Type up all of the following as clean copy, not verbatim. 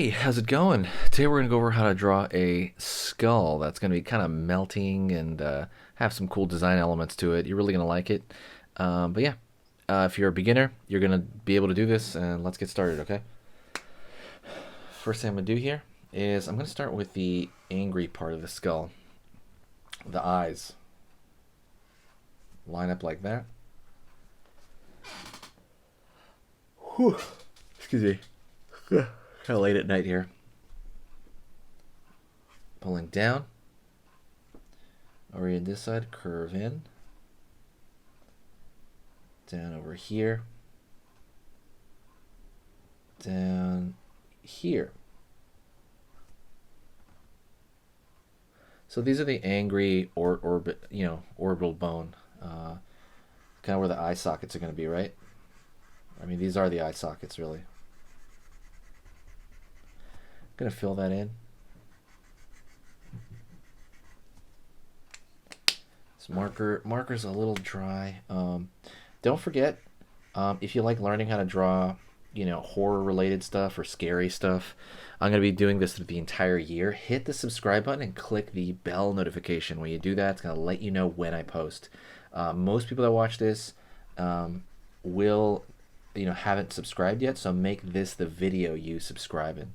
Hey, how's it going? Today we're going to go over how to draw a skull that's going to be kind of melting and have some cool design elements to it. You're really going to like it. But yeah, if you're a beginner, you're going to be able to do this, and let's get started, okay? First thing I'm going to do here is I'm going to start with the angry part of the skull. The eyes. Line up like that. Whew. Excuse me. Kind of late at night here. Pulling down. Over here this side, curve in. Down over here. Down here. So these are the angry orbital bone. Kind of where the eye sockets are going to be, right? I mean, these are the eye sockets, really. I'm going to fill that in. This marker's a little dry. Don't forget, if you like learning how to draw, horror-related stuff or scary stuff, I'm going to be doing this the entire year. Hit the subscribe button and click the bell notification. When you do that, it's going to let you know when I post. Most people that watch this will, haven't subscribed yet, so make this the video you subscribe in.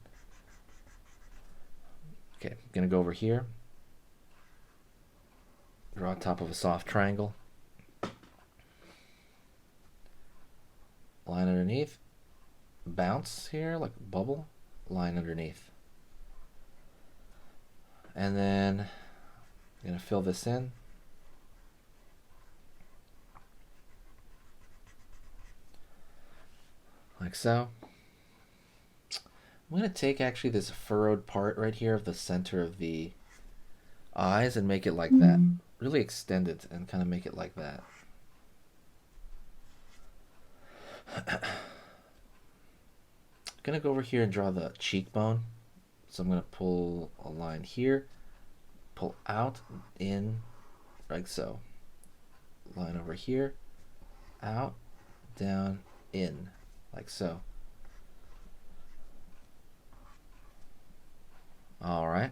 Okay, I'm going to go over here. Draw on top of a soft triangle. Line underneath. Bounce here, like a bubble. Line underneath. And then I'm going to fill this in. Like so. I'm going to take actually this furrowed part right here of the center of the eyes and make it like that. Really extend it and kind of make it like that. Gonna go over here and draw the cheekbone. So I'm gonna pull a line here, pull out, in, like so. Line over here, out, down, in, like so. All right.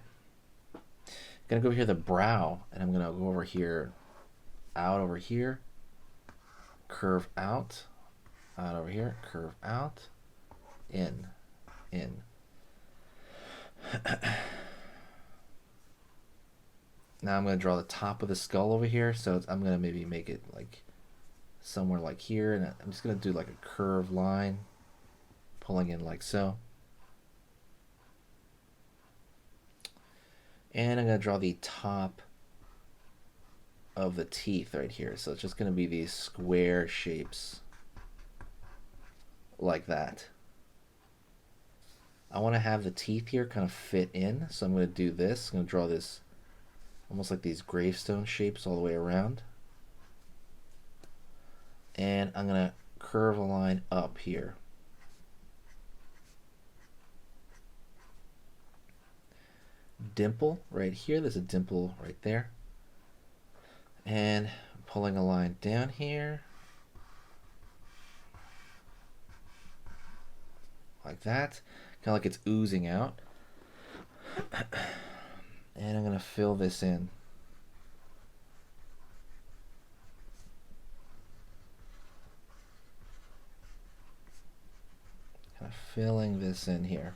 Gonna go here the brow, and I'm gonna go over here, out over here, curve out over here, curve out, in. Now I'm gonna draw the top of the skull over here, so I'm gonna maybe make it like somewhere like here, and I'm just gonna do like a curved line, pulling in like so. And I'm going to draw the top of the teeth right here. So it's just going to be these square shapes like that. I want to have the teeth here kind of fit in. So I'm going to do this. I'm going to draw this almost like these gravestone shapes all the way around. And I'm going to curve a line up here. Dimple right here. There's a dimple right there. And pulling a line down here. Like that. Kind of like it's oozing out. And I'm going to fill this in. Kind of filling this in here.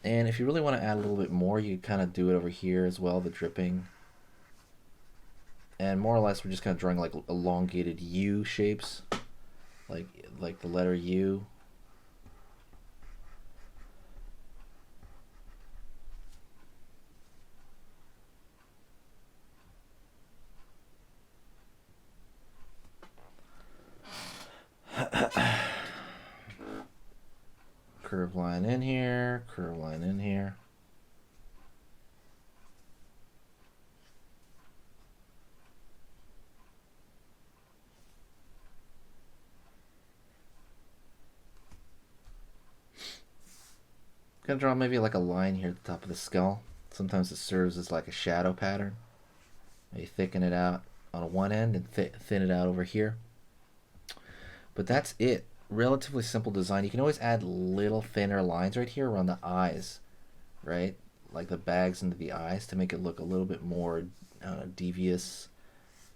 And if you really want to add a little bit more, you kind of do it over here as well, the dripping. And more or less, we're just kind of drawing like elongated U shapes, like the letter U. Curve line in here, curve line in here. Gonna draw maybe like a line here at the top of the skull. Sometimes it serves as like a shadow pattern. Maybe thicken it out on one end and thin it out over here. But that's it. relatively simple design. You can always add little thinner lines right here around the eyes, right? Like the bags into the eyes to make it look a little bit more devious.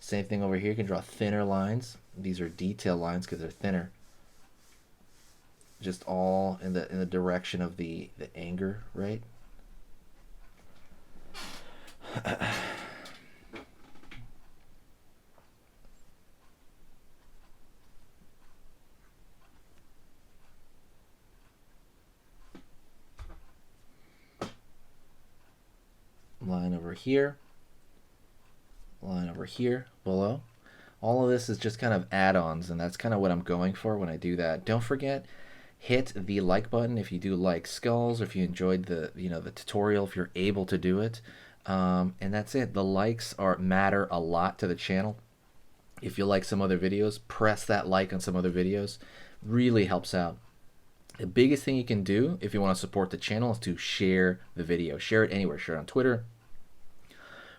Same thing over here. You can draw thinner lines. These are detail lines because they're thinner. Just all in the direction of the anger, right? Line over here, line over here below. All of this is just kind of add-ons, and that's kind of what I'm going for when I do that. Don't forget, hit the like button if you do like skulls, or if you enjoyed the the tutorial, if you're able to do it. And that's it. The likes matter a lot to the channel. If you like some other videos, press that like on some other videos. Really helps out. The biggest thing you can do if you want to support the channel is to share the video. Share it anywhere. Share it on Twitter,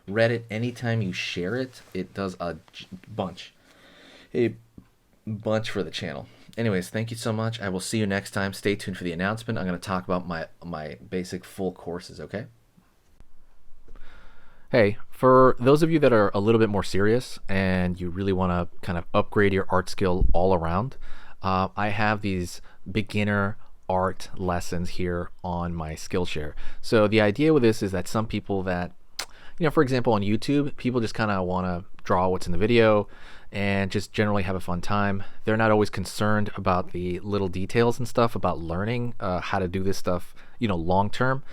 Reddit. Anytime you share it, it does a bunch for the channel. Anyways, thank you so much. I will see you next time. Stay tuned for the announcement. I'm going to talk about my basic full courses, okay? Hey, for those of you that are a little bit more serious and you really want to kind of upgrade your art skill all around, I have these beginner art lessons here on my Skillshare. So the idea with this is that some people that, for example, on YouTube, people just kind of want to draw what's in the video and just generally have a fun time. They're not always concerned about the little details and stuff about learning how to do this stuff, long term.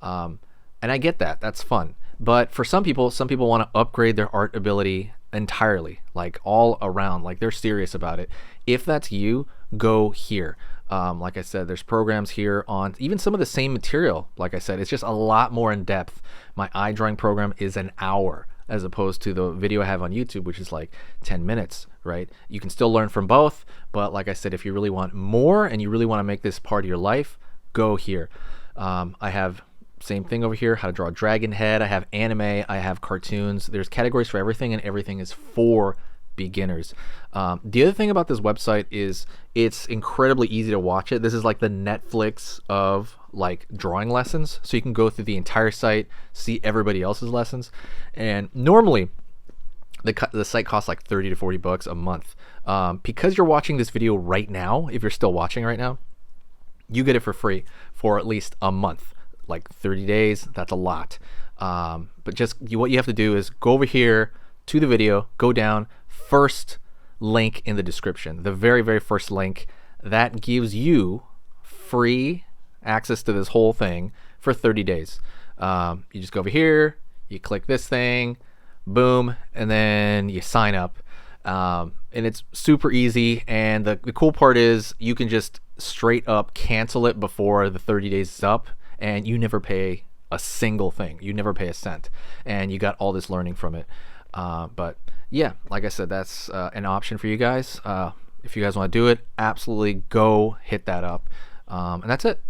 And I get that. That's fun. But for some people want to upgrade their art ability entirely, like all around, like they're serious about it. If that's you, go here. Like I said, there's programs here on even some of the same material. Like I said, it's just a lot more in depth. My eye drawing program is an hour as opposed to the video I have on YouTube, which is like 10 minutes, right? You can still learn from both, but like I said, if you really want more and you really want to make this part of your life, go here. I have same thing over here, how to draw a dragon head. I have anime, I have cartoons. There's categories for everything, and everything is for beginners. The other thing about this website is it's incredibly easy to watch it. This is like the Netflix of like drawing lessons. So you can go through the entire site, see everybody else's lessons. And normally the site costs like 30 to 40 bucks a month. Because you're watching this video right now, if you're still watching right now, you get it for free for at least a month. Like 30 days, that's a lot. But just what you have to do is go over here to the video, go down, first link in the description, the very, very first link. That gives you free access to this whole thing for 30 days. You just go over here, you click this thing, boom, and then you sign up. And it's super easy. And the cool part is you can just straight up cancel it before the 30 days is up. And you never pay a single thing. You never pay a cent. And you got all this learning from it. But yeah, like I said, that's an option for you guys. If you guys want to do it, absolutely go hit that up. And that's it.